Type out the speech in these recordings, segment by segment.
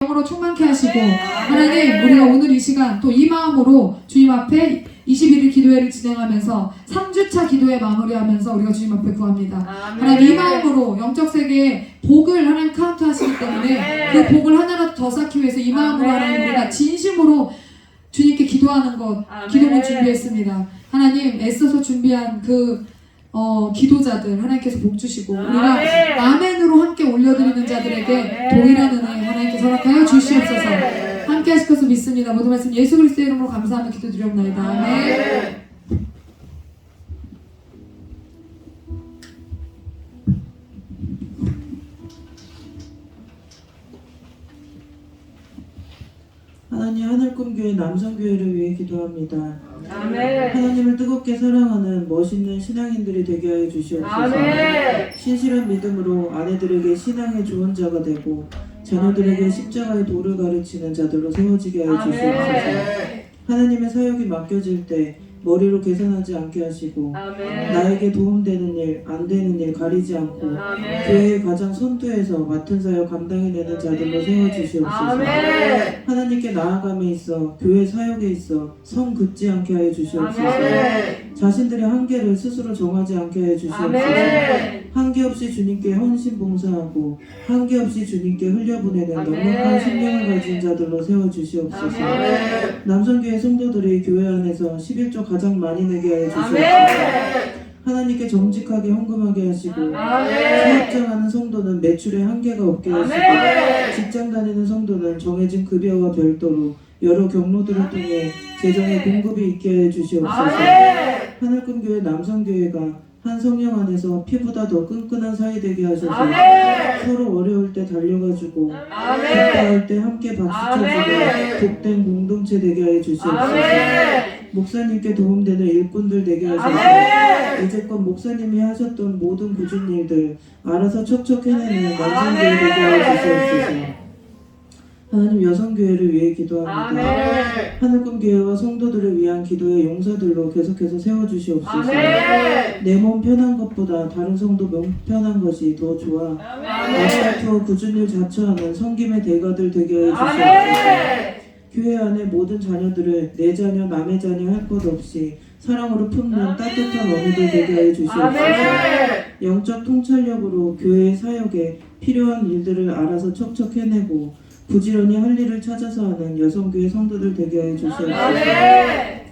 으로 충만케 하시고 하나님 우리가 오늘 이 시간 또 이 마음으로 주님 앞에 21일 기도회를 진행하면서 3주차 기도회 마무리하면서 우리가 주님 앞에 구합니다. 하나님 이 마음으로 영적 세계에 복을 하나님 카운트 하시기 때문에 그 복을 하나라도 더 쌓기 위해서 이 마음으로 하나님 우리가 진심으로 주님께 기도하는 것 기도문 준비했습니다. 하나님 애써서 준비한 그 기도자들 하나님께서 복 주시고 우리가 아멘으로 함께 올려드리는 자들에게 동일한 은혜 하나님께서 허락하여 주시옵소서. 함께 하실 것을 믿습니다. 모든 말씀 예수 그리스도의 이름으로 감사하며 기도드리옵나이다. 아멘. 하나님 하늘꿈교회 남성교회를 위해 기도합니다. 아멘. 하나님을 뜨겁게 사랑하는 멋있는 신앙인들이 되게 하여 주시옵소서. 아멘. 신실한 믿음으로 아내들에게 신앙의 좋은 자가 되고 자녀들에게 아멘. 십자가의 도를 가르치는 자들로 세워지게 하여 주시옵소서. 하나님의 사역이 맡겨질 때 머리로 계산하지 않게 하시고 아멘. 나에게 도움되는 일, 안 되는 일 가리지 않고 아멘. 교회의 가장 선두에서 맡은 사역 감당해내는 자들로 세워주시옵소서. 아멘. 하나님께 나아감에 있어 교회 사역에 있어 성 긋지 않게 하여 주시옵소서. 아멘. 자신들의 한계를 스스로 정하지 않게 하여 주시옵소서. 아멘. 한계 없이 주님께 헌신 봉사하고 한계 없이 주님께 흘려보내는 아멘. 넉넉한 심령을 가진 자들로 세워주시옵소서. 아멘. 남성교회 성도들이 교회 안에서 11조 가장 많이 내게 하여 주시옵소서. 아멘. 하나님께 정직하게 헌금하게 하시고 아멘. 사업장하는 성도는 매출에 한계가 없게 하시고 아멘. 직장 다니는 성도는 정해진 급여와 별도로 여러 경로들을 통해 재정의 공급이 있게 해 주시옵소서. 아멘. 하늘꿈교회 남성교회가 한 성령 안에서 피보다 더 끈끈한 사이 되게 하셔서 아멘. 서로 어려울 때 달려가지고 아멘. 기뻐할 때 함께 박수쳐주고 아멘. 복된 공동체 되게 해 주시옵소서. 아멘. 목사님께 도움되는 일꾼들 되게 하셔서 아멘. 이제껏 목사님이 하셨던 모든 굳은 일들 알아서 척척 해내는 남성교회 되게 하여주시옵소서. 하나님 여성교회를 위해 기도합니다. 아멘. 하늘꿈교회와 성도들을 위한 기도의 용사들로 계속해서 세워주시옵소서. 아멘. 내 몸 편한 것보다 다른 성도 몸 편한 것이 더 좋아 아스파트와 굳은 일 자처하는 성김의 대가들 되게 해주시옵소서. 아멘. 교회 안에 모든 자녀들을 내 자녀 남의 자녀 할 것 없이 사랑으로 품는 따뜻한 어미들 되게 해 주시옵소서. 아멘. 영적 통찰력으로 교회의 사역에 필요한 일들을 알아서 척척 해내고 부지런히 할 일을 찾아서 하는 여성교회 성도들 되게 해 주시옵소서. 아멘.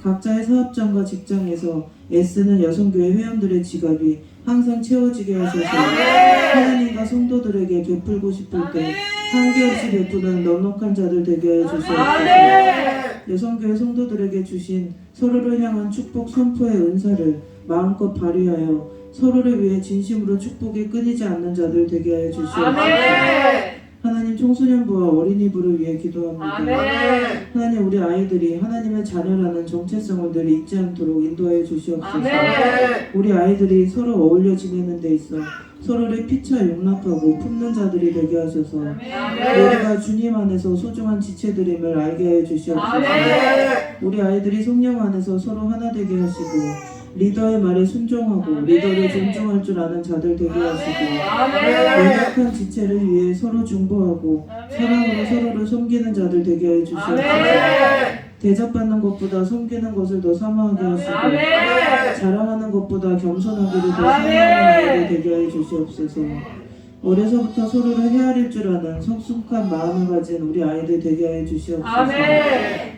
각자의 사업장과 직장에서 애쓰는 여성교회 회원들의 지갑이 항상 채워지게 하셔서 하나님과 성도들에게 베풀고 싶을 때 한계 없이 베푸는 넉넉한 자들 되게 해 주시옵소서. 여성교회 성도들에게 주신 서로를 향한 축복 선포의 은사를 마음껏 발휘하여 서로를 위해 진심으로 축복이 끊이지 않는 자들 되게 해 주시옵소서. 하나님 청소년부와 어린이부를 위해 기도합니다. 하나님 우리 아이들이 하나님의 자녀라는 정체성을 늘 잊지 않도록 인도하여 주시옵소서. 우리 아이들이 서로 어울려 지내는 데 있어 서로를 피차 용납하고 품는 자들이 되게 하셔서 우리가 주님 안에서 소중한 지체들임을 알게 해 주시옵소서. 우리 아이들이 성령 안에서 서로 하나 되게 하시고 리더의 말에 순종하고 리더를 존중할 줄 아는 자들 되게 하시고 연약한 지체를 위해 서로 중보하고 사랑으로 서로를 섬기는 자들 되게 해 주시옵소서. 대접받는 것보다 섬기는 것을 더 사모하게 하시고 자랑하는 것보다 겸손하기를 더 사모하는 아이들 되게 해 주시옵소서. 어려서부터 서로를 헤아릴 줄 아는 성숙한 마음을 가진 우리 아이들 되게 해 주시옵소서.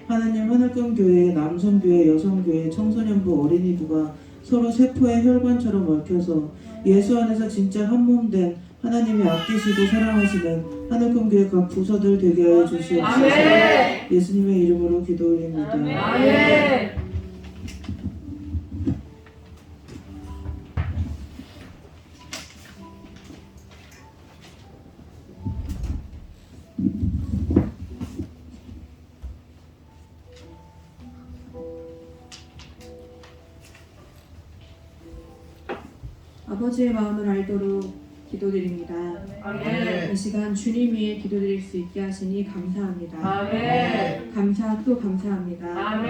하나님 하늘꿈교회, 남성교회, 여성교회, 청소년부, 어린이부가 서로 세포의 혈관처럼 얽혀서 예수 안에서 진짜 한몸된 하나님이 아끼시고 사랑하시는 하늘꿈교회 각 부서들 되게 해 주시옵소서. 예수님의 이름으로 기도 올립니다. 아버지의 마음을 알도록 기도드립니다. 이 시간 주님 위해 기도드릴 수 있게 하시니 감사합니다. 감사 또 감사합니다.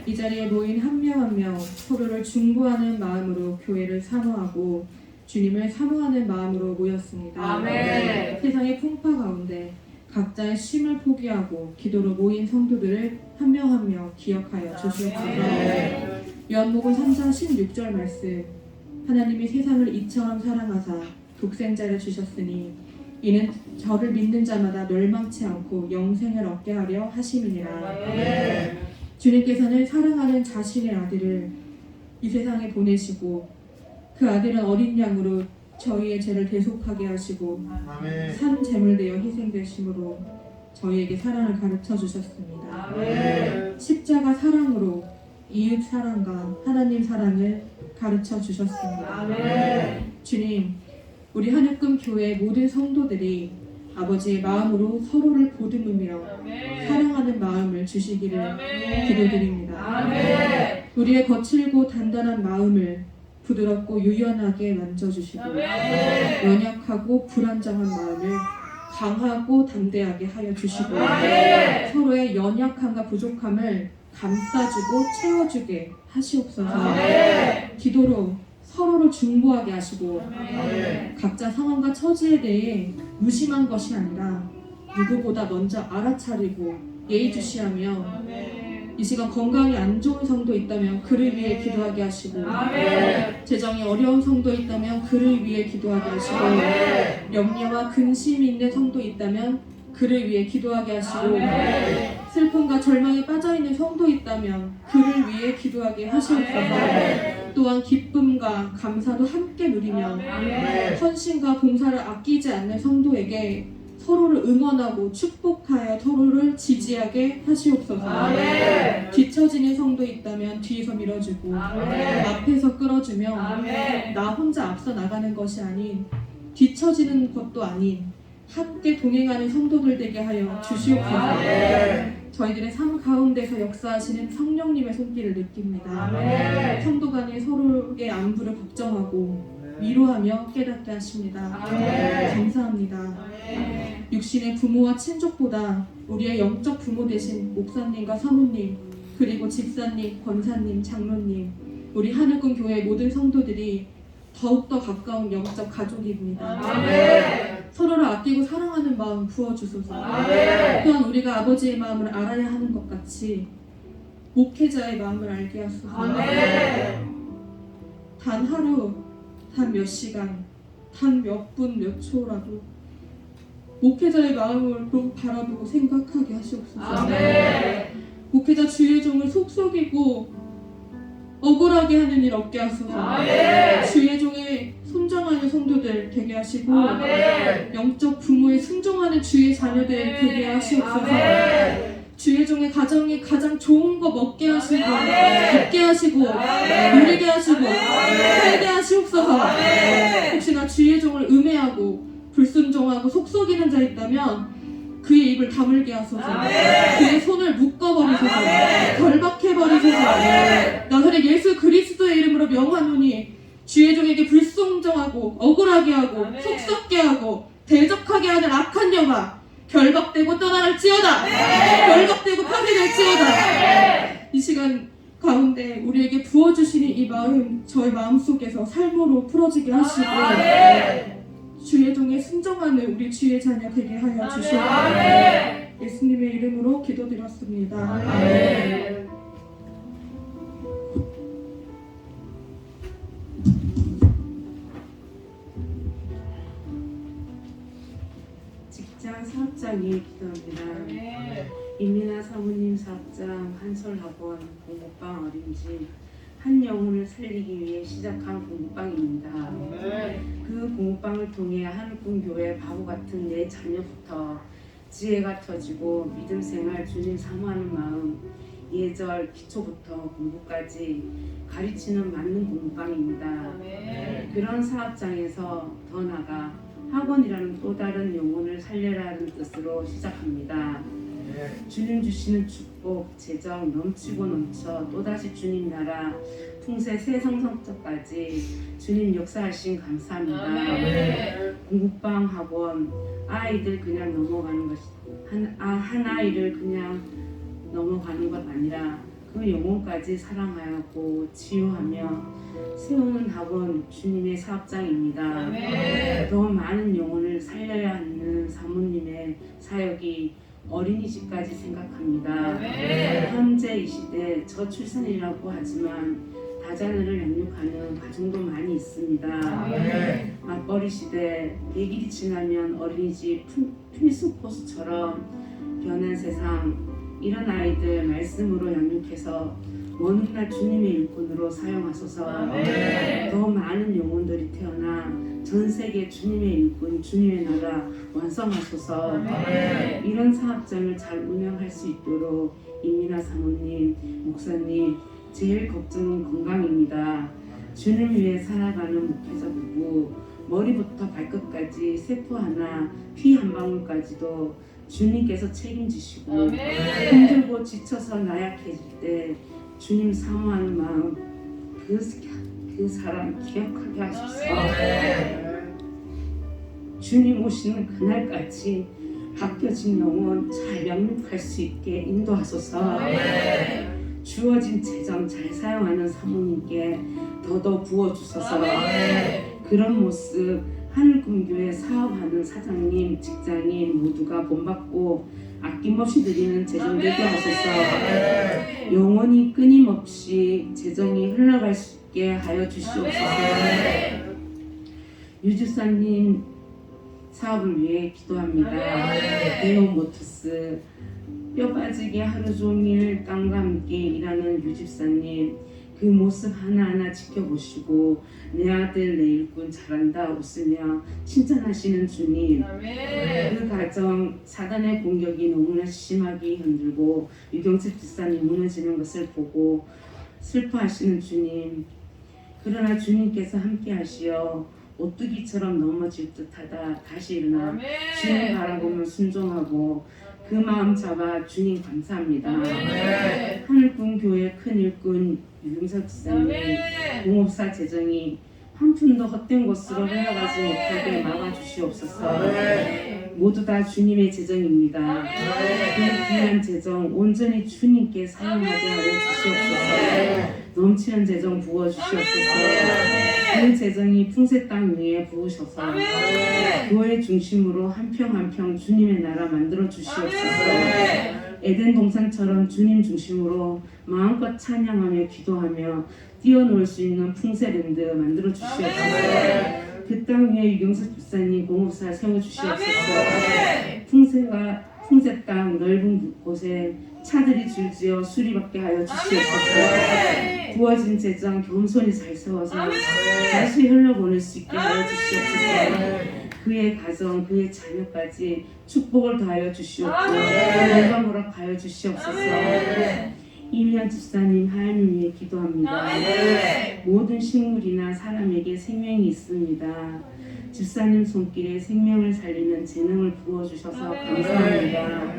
이 자리에 모인 한 명 한 명 서로를 중보하는 마음으로 교회를 사모하고 주님을 사모하는 마음으로 모였습니다. 세상의 풍파 가운데 각자의 쉼을 포기하고 기도로 모인 성도들을 한 명 한 명 기억하여 주시옵소서. 요한복음 3장 16절 말씀. 하나님이 세상을 이처럼 사랑하사 독생자를 주셨으니 이는 저를 믿는 자마다 멸망치 않고 영생을 얻게 하려 하심이니라. 주님께서는 사랑하는 자신의 아들을 이 세상에 보내시고 그 아들은 어린 양으로 저희의 죄를 대속하게 하시고 산 제물 되어 희생되심으로 저희에게 사랑을 가르쳐 주셨습니다. 십자가 사랑으로 이웃 사랑과 하나님 사랑을 가르쳐 주셨습니다. 주님, 우리 하늘금 교회 모든 성도들이 아버지의 마음으로 서로를 보듬으며 사랑하는 마음을 주시기를 기도드립니다. 우리의 거칠고 단단한 마음을 부드럽고 유연하게 만져주시고 연약하고 불안정한 마음을 강하고 담대하게 하여 주시고 서로의 연약함과 부족함을 감싸주고 채워주게 하시옵소서. 기도로 서로를 중보하게 하시고 각자 상황과 처지에 대해 무심한 것이 아니라 누구보다 먼저 알아차리고 예의주시하며 이 시간 건강이 안 좋은 성도 있다면 그를 위해 기도하게 하시고 재정이 어려운 성도 있다면 그를 위해 기도하게 하시고 염려와 근심이 있는 성도 있다면 그를 위해 기도하게 하시고 슬픔과 절망에 빠져있는 성도 있다면 그를 위해 기도하게 하시옵소서. 또한 기쁨과 감사도 함께 누리며 헌신과 봉사를 아끼지 않는 성도에게 서로를 응원하고 축복하여 서로를 지지하게 하시옵소서. 뒤처지는 성도 있다면 뒤에서 밀어주고 앞에서 끌어주며 나 혼자 앞서 나가는 것이 아닌 뒤처지는 것도 아닌 함께 동행하는 성도들 되게 하여 주시옵소서. 저희들의 삶 가운데서 역사하시는 성령님의 손길을 느낍니다. 성도 간에 서로의 안부를 걱정하고 위로하며 깨닫게 하십니다. 감사합니다. 육신의 부모와 친족보다 우리의 영적 부모 되신 목사님과 사모님, 그리고 집사님, 권사님, 장로님, 우리 하늘군 교회 모든 성도들이 더욱더 가까운 영적 가족입니다. 서로를 아끼고 사랑하는 마음 부어주소서. 또한 우리가 아버지의 마음을 알아야 하는 것 같이 목회자의 마음을 알게 하소서. 단 하루, 단 몇 시간, 단 몇 분, 몇 초라도 목회자의 마음을 바라보고 생각하게 하시옵소서. 목회자 주의 종을 속속이고 억울하게 하는 일 없게 하소서. 주의 종에 순종하는 성도들 되게 하시고 영적 부모에 순종하는 주의 자녀들 되게 하시옵소서. 주의 종의 가정이 가장 좋은 거 먹게 하시고 입게 하시고 누리게 하시고 살게 하시옵소서. 혹시나 주의 종을 음해하고 불순종하고 속속이는 자 있다면 그의 입을 다물게 하소서. 그의 손을 묶어버리소서. 결박해버리소서. 나사렛 예수 그리스도의 이름으로 명하노니 주의 종에게 불순종하고 억울하게 하고 속썩게 하고 대적하게 하는 악한 영아 결박되고 떠나갈지어다. 결박되고 파괴될지어다. 이 시간 가운데 우리에게 부어주시는 이 마음, 저의 마음속에서 삶으로 풀어지게 하시고 주의 종에 순종하는 우리 주의 자녀 되게 하여 주시옵소서. 예수님의 이름으로 기도드렸습니다. 직장 사업장 위에 기도합니다. 이민아 사모님 사업장 한솔학원 공부방 어린이집 한 영혼을 살리기 위해 시작한 공부방입니다. 그 공부방을 통해 한국교회 바보 같은 내 자녀부터 지혜가 터지고 믿음 생활 주님 사모하는 마음 예절 기초부터 공부까지 가르치는 맞는 공부방입니다. 그런 사업장에서 더 나아가 학원이라는 또 다른 영혼을 살려라는 뜻으로 시작합니다. 주님 주시는 축복, 재정 넘치고 넘쳐 또다시 주님 나라 풍세 새성성적까지 주님 역사하신 감사합니다. 공부방 학원 아이들 그냥 넘어가는 것이 한 아이를 그냥 넘어가는 것 아니라 그 영혼까지 사랑하고 치유하며 세우는 학원 주님의 사업장입니다. 더 많은 영혼을 살려야 하는 사모님의 사역이 어린이집까지 생각합니다. 현재 이 시대 저출산이라고 하지만 다자녀를 양육하는 가정도 많이 있습니다. 맞벌이 시대 100일이 지나면 어린이집 필수 코스처럼 변한 세상, 이런 아이들 말씀으로 양육해서 어느 날 주님의 일꾼으로 사용하소서. 더 많은 영혼들이 태어나 전 세계 주님의 일꾼, 주님의 나라 완성하소서. 이런 사업장을 잘 운영할 수 있도록 임미나 사모님, 목사님, 제일 걱정은 건강입니다. 주님 위해 살아가는 목회자 부부, 머리부터 발끝까지 세포 하나, 피 한 방울까지도 주님께서 책임지시고 힘들고 지쳐서 나약해질 때 주님 사모하는 마음, 그 사람 기억하게 하소서. 주님 오시는 그날까지 바뀌어진 영혼 잘 양육할 수 있게 인도하소서. 주어진 재정 잘 사용하는 사모님께 더더 부어주소서. 그런 모습 하늘꿈교회 사업하는 사장님, 직장인 모두가 본받고 아낌없이 드리는 재정 되게 하소서. 영원히 끊임없이 재정이 흘러갈 수 있게 하여 주시옵소서. 유주사님 사업을 위해 기도합니다. 네오모토스 뼈 빠지게 하루 종일 땀과 함께 일하는 유집사님, 그 모습 하나하나 지켜보시고 내 아들 내 일꾼 잘한다 웃으며 칭찬하시는 주님, 그 가정 사단의 공격이 너무나 심하게 흔들고 유경철 집사님 무너지는 것을 보고 슬퍼하시는 주님, 그러나 주님께서 함께 하시어 오뚜기처럼 넘어질 듯하다 다시 일어나 주님 바라보며 순종하고 그 마음 잡아 주님 감사합니다. 하늘꾼 교회 큰 일꾼 유경석 집사님, 공업사 재정이 한 푼도 헛된 곳으로 흘러가지 못하게 막아주시옵소서. 모두 다 주님의 재정입니다. 그 귀한 재정 온전히 주님께 사용하게 하여 주시옵소서. 넘치는 재정 부어주시옵소서. 그 재정이 풍세 땅 위에 부으셔서 교회 중심으로 한 평 한 평 주님의 나라 만들어 주시옵소서. 에덴 동산처럼 주님 중심으로 마음껏 찬양하며 기도하며 뛰어놀 수 있는 풍세랜드 만들어 주시옵소서. 그 땅 위에 유경석 집사님 공업사 세워주시옵소서. 풍세 땅 넓은 곳에 차들이 줄지어 수리받게 하여 주시옵소서. 부어진 재정 겸손히 잘 세워서 다시 흘러보낼 수 있게 하여 주시옵소서. 그의 가정, 그의 자녀까지 축복을 더하여 주시옵고 건강으로 가여 주시옵소서. 이미연 집사님 하나님 위해 기도합니다. 모든 식물이나 사람에게 생명이 있습니다. 집사님 손길에 생명을 살리는 재능을 부어주셔서 감사합니다.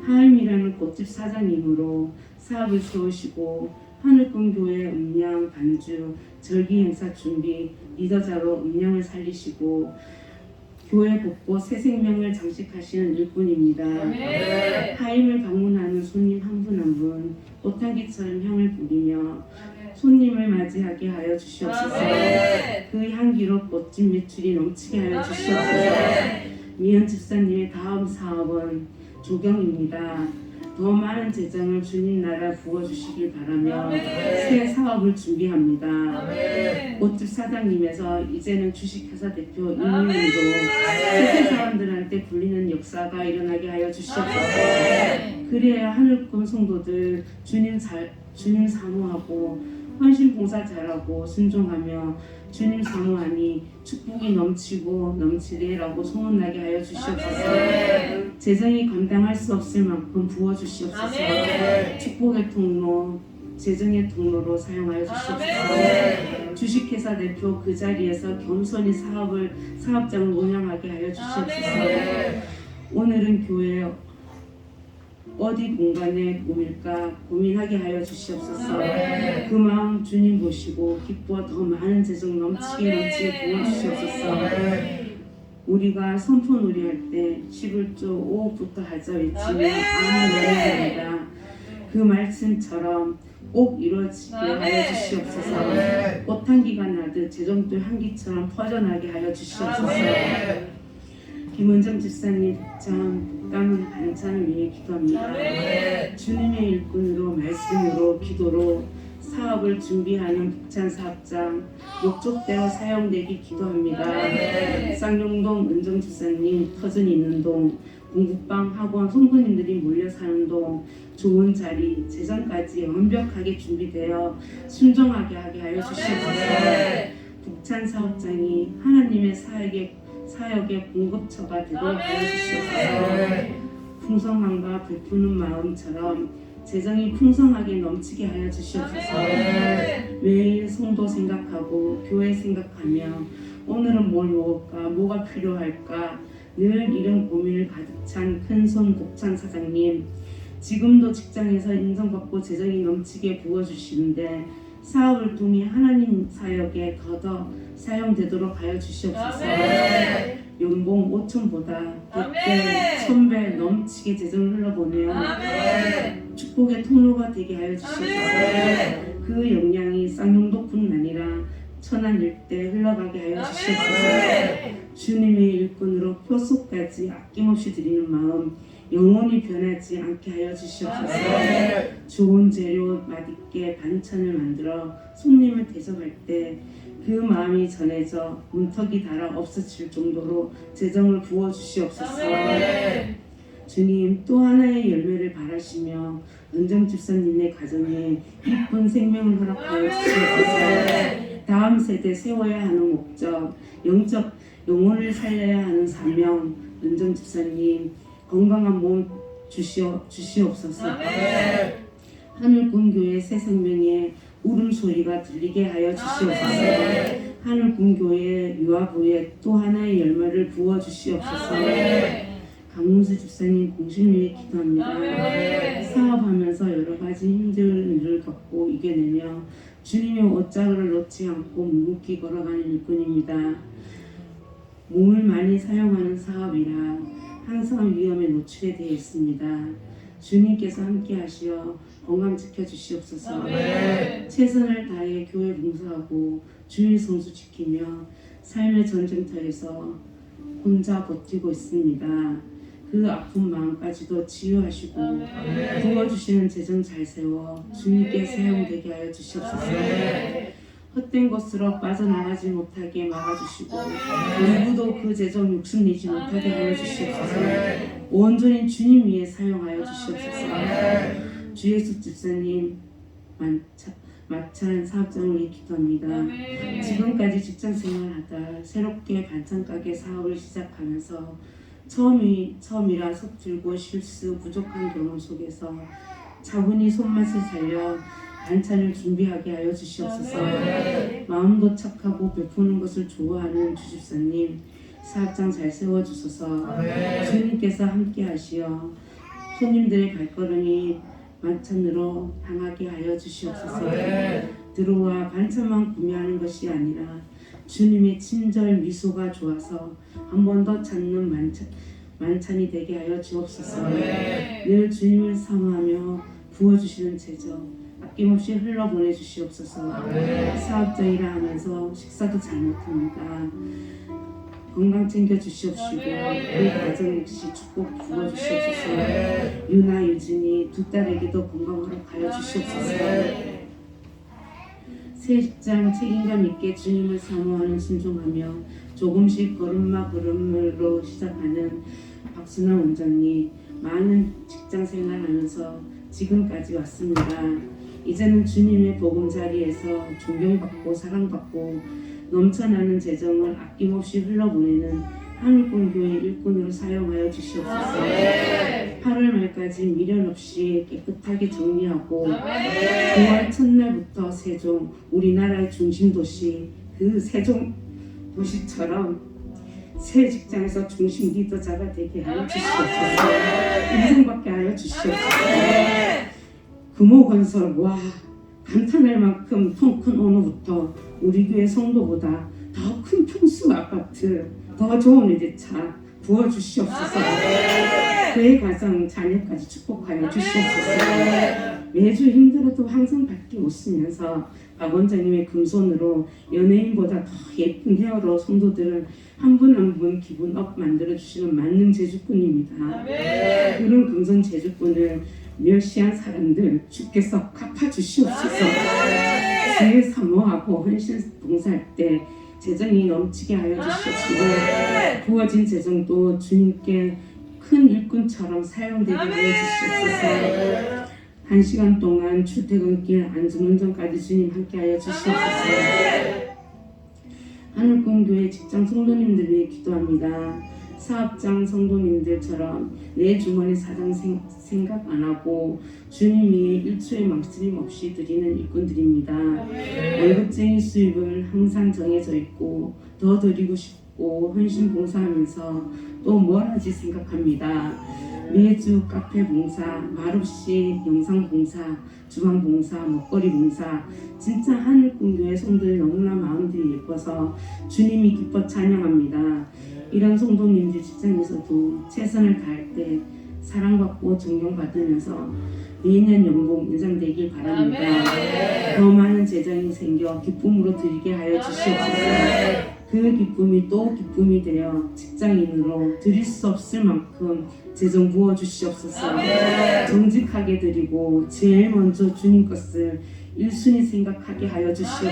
하임이라는 꽃집 사장님으로 사업을 세우시고 하늘꿈 교회 음량, 반주, 절기 행사 준비, 리더자로 음량을 살리시고 교회 곳곳 새 생명을 장식하시는 일꾼입니다. 하임을 방문하는 손님 한 분 한 분 꽃향기처럼 향을 뿌리며 손님을 맞이하게 하여 주시옵소서. 그 향기로 꽃집 매출이 넘치게 하여 주시옵소서. 미연 집사님의 다음 사업은 조경입니다. 더 많은 재정을 주님 나라 부어주시길 바라며 새 사업을 준비합니다. 꽃집 사장님에서 이제는 주식회사 대표 임명도 세세 사람들한테 불리는 역사가 일어나게 하여 주시옵소서. 그래야 하늘꿈 성도들 주님 사모하고 헌신 봉사 잘하고 순종하며 주님 사모하니 축복이 넘치고 넘치리라고 소문나게 하여 주시옵소서. 재정이 감당할 수 없을 만큼 부어주시옵소서. 축복의 통로, 재정의 통로로 사용하여 주시옵소서. 주식회사 대표 그 자리에서 겸손히 사업장을 운영하게 하여 주시옵소서. 오늘은 교회 어디 공간에 꾸밀까 고민하게 하여 주시옵소서. 그 마음 주님 보시고 기뻐 더 많은 재정 넘치게 부어주시옵소서. 우리가 선포놀이 할 때 11조 5억부터 하자 외치며 아멘 노래합니다. 그 말씀처럼 꼭 이루어지게 하여 주시옵소서. 꽃향기가 나듯 재정도 향기처럼 퍼져나게 하여 주시옵소서. 김은정 집사님 복장 감은 반찬을 위해 기도합니다. 주님의 일꾼으로 말씀으로 기도로 사업을 준비하는 북찬 사업장 목적대로 사용되기 기도합니다. 쌍용동 은정 집사님 터전 있는 동 공부방 학원 성도님들이 몰려 사는 동 좋은 자리 재정까지 완벽하게 준비되어 순종하게 하게 하여 주시옵소서. 북찬 사업장이 하나님의 사역의 공급처가 되도록 하여 주시옵소서. 풍성함과 베푸는 마음처럼 재정이 풍성하게 넘치게 하여 주시옵소서. 매일 성도 생각하고 교회 생각하며 오늘은 뭘 먹을까 뭐가 필요할까 늘 이런 고민을 가득 찬 큰손 복찬 사장님, 지금도 직장에서 인정받고 재정이 넘치게 부어주시는데 사업을 통해 하나님 사역에 더더 사용되도록 하여 주시옵소서. 연봉 5천보다 100배, 1000배 넘치게 재정을 흘러보내어 축복의 통로가 되게 하여 주시옵소서. 그 영향이 쌍용도뿐 아니라 천안 일대 흘러가게 하여 주시옵소서. 주님의 일꾼으로 표속까지 아낌없이 드리는 마음 영원히 변하지 않게 하여 주시옵소서. 좋은 재료 맛있게 반찬을 만들어 손님을 대접할 때 그 마음이 전해져 문턱이 달아 없어질 정도로 재정을 부어 주시옵소서. 주님 또 하나의 열매를 바라시며 은정 집사님의 가정에 이쁜 생명을 허락하여 주시옵소서. 다음 세대 세워야 하는 목적, 영적 영혼을 살려야 하는 사명, 은정 집사님 건강한 몸 주시옵소서. 하늘군교회 새 생명의 울음소리가 들리게 하여 주시옵소서. 하늘군교회 유아부에 또 하나의 열매를 부어 주시옵소서. 강문수 집사님 공신 위에 기도합니다. 사업하면서 여러 가지 힘든 일을 겪고 이겨내며 주님의 옷자루를 놓지 않고 묵묵히 걸어가는 일꾼입니다. 몸을 많이 사용하는 사업이라 항상 위험에 노출이 되어 있습니다. 주님께서 함께 하시어 건강 지켜주시옵소서. 최선을 다해 교회 봉사하고 주일 성수 지키며 삶의 전쟁터에서 혼자 버티고 있습니다. 그 아픈 마음까지도 치유하시고 부어주시는 재정 잘 세워 주님께 사용되게 하여 주시옵소서. 헛된 것으로 빠져나가지 못하게 막아주시고 누구도 그 재정 욕심내지 못하게 하여 주시옵소서. 온전히 주님 위에 사용하여 주시옵소서. 주 예수 집사님 마찬 사업장을 위해 기도합니다. 지금까지 직장 생활하다 새롭게 반찬 가게 사업을 시작하면서 처음이라 서툴고 실수 부족한 경험 속에서 차분히 손맛을 살려 반찬을 준비하게 하여 주시옵소서. 마음도 착하고 베푸는 것을 좋아하는 주집사님 사업장 잘 세워주소서. 주님께서 함께 하시어 손님들의 발걸음이 만찬으로 향하게 하여 주시옵소서. 들어와 반찬만 구매하는 것이 아니라 주님의 친절 미소가 좋아서 한 번 더 찾는 만찬이 되게 하여 주옵소서. 늘 주님을 사모하며 부어주시는 재정 아낌없이 흘러보내 주시옵소서. 사업장이라 하면서 식사도 잘 못합니다. 건강 챙겨 주시옵시고 우리 가정 역시 축복 부어 주시옵소서. 유나 유진이 두 딸에게도 건강 허락하여 주시옵소서. 새 직장 책임감 있게 주님을 사모하는 순종하며 조금씩 걸음으로 시작하는 박순아 원장님 많은 직장 생활하면서 지금까지 왔습니다. 이제는 주님의 보금자리에서 존경받고 사랑받고 넘쳐나는 재정을 아낌없이 흘러보내는 하늘군교회 일꾼으로 사용하여 주시옵소서. 8월 말까지 미련 없이 깨끗하게 정리하고 9월 첫날부터 세종 우리나라의 중심 도시 그 세종 도시처럼 새 직장에서 중심 리더자가 되게 하여 주시옵소서. 인생받게 하여 주시옵소서. 금호건설 와 감탄할 만큼 통 큰 오늘부터 우리 교회 성도보다 더 큰 평수 아파트 더 좋은 외제차 부어 주시옵소서. 그의 가정 자녀까지 축복하여 주시옵소서. 매주 힘들어도 항상 밝게 웃으면서 박 원장님의 금손으로 연예인보다 더 예쁜 헤어로 성도들을 한 분 한 분 기분 업 만들어 주시는 만능 제주꾼입니다. 그런 금손 제주꾼을 멸시한 사람들 주께서 갚아 주시옵소서. 주의 사모하고 헌신 봉사할 때 재정이 넘치게 하여 주시옵시고 부어진 재정도 주님께 큰 일꾼처럼 사용되게 하여 주시옵소서. 1시간 동안 출퇴근길 안전운전까지 주님 함께하여 주시옵소서. 하늘꿈교회 직장 성도님들 위해 기도합니다. 사업장 성도님들처럼 내 주머니 사정 생각 안 하고 주님 위해 1초의 망설임 없이 드리는 일꾼들입니다. 월급쟁이 수입을 항상 정해져 있고 더 드리고 싶고 헌신 봉사하면서 또 뭘 하지 생각합니다. 매주 카페 봉사, 말없이 영상 봉사, 주방 봉사, 먹거리 봉사, 진짜 하늘꿈교회 성도의 너무나 마음들이 예뻐서 주님이 기뻐 찬양합니다. 이런 성도님들 직장에서도 최선을 다할 때 사랑받고 존경받으면서 매년 연봉 인상되길 바랍니다. 더 많은 재정이 생겨 기쁨으로 드리게 하여 주시옵소서. 그 기쁨이 또 기쁨이 되어 직장인으로 드릴 수 없을 만큼 재정 부어 주시옵소서. 정직하게 드리고 제일 먼저 주님 것을 1순위 생각하게 하여 주시옵소서.